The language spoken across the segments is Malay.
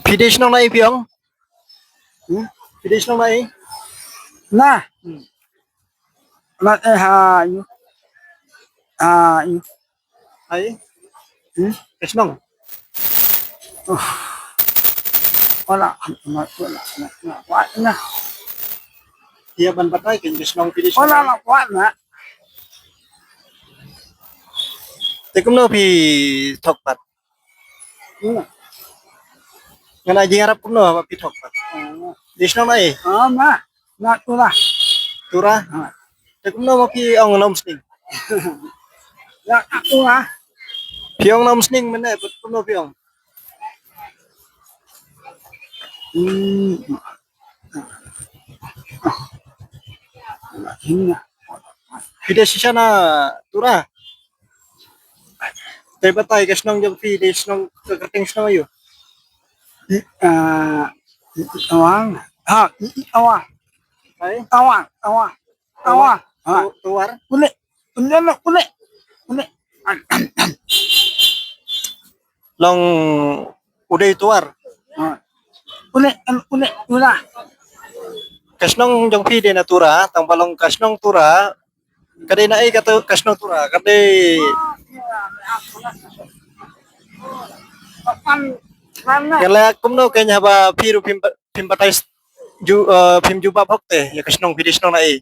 Videsh nong nai piong. Videsh nong nai. Nah, là hayu. Hayu. Ai. Kesh nong. Wala, wala, kuat na. Dia ban patay ken kesh nong videsh. Wala na kuat na. Te kum no pi thok pat. Ngana jing arab kum no apa pi thok pat. Dish nong nai. Na tura. Tura. Te kum no pi ong nom sning. Na tura. Piong nom sning mene kum no piong. Videsh sana tura. Te patay kesh nong jam videsh nong keting sno ayo. Awang. Awang. Ai. Awang. Tuar. Ule. Long uday tuar. Ula. Kasnong jong phi de natura tang balong kasnong tura kadai na ai kata kasnong tura kadai kala kumno kenya ba phiru phim patai phim juba bhokte ya kasnong videsh nong na ai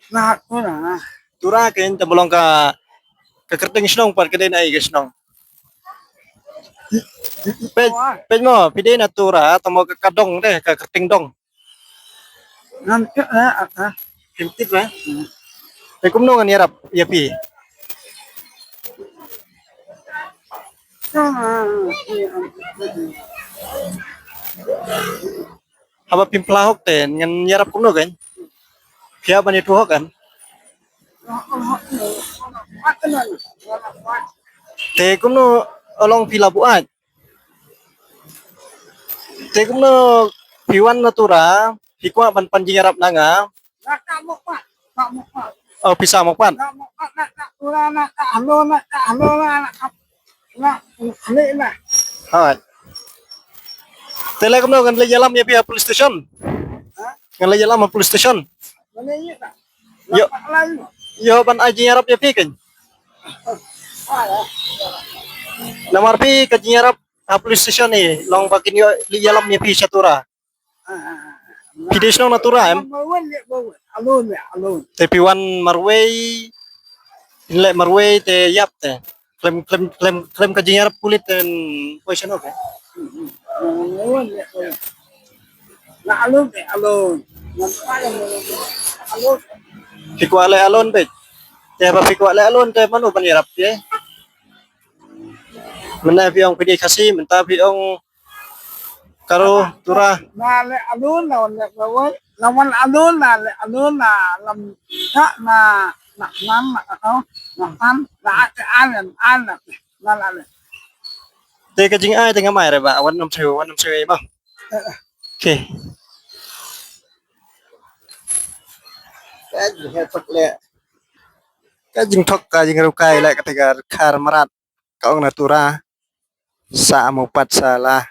Na tura. tura ken tang balong ka kerting snong par kadai na ai kasnong pej mo pide natura tamo ka kadong de ka kerting dong Nanti apa? phim tip ra te kumno ngan yarap ya pi haba phim plahok te ngan yarap kumno kan kya bani tu kan te kumno along pila buat te kumno piwan natura pikwa ban panjing arab nanga oh pisah mokpan hai tele kumno kan le jalam ya pihak police station kan le jalam police station yo ban aji arab ya pikin namar pi kajing arab police station ni long bakin yo li jalam ya pi satura videsh nong natura em te piwan marway le marway te yap te klem kajing arab kulit ten question okay Fikwa le alon be te ba fikwa le alon te manu ban yarap ye mena piong pidi kasi menta piong karo tura le alun lawan alun na lam na nam te kajing ai te ngamai re ba wan nam sewe ba okay kajing thok kajing rukai le ketika khar marat kaong natura sa mo pat salah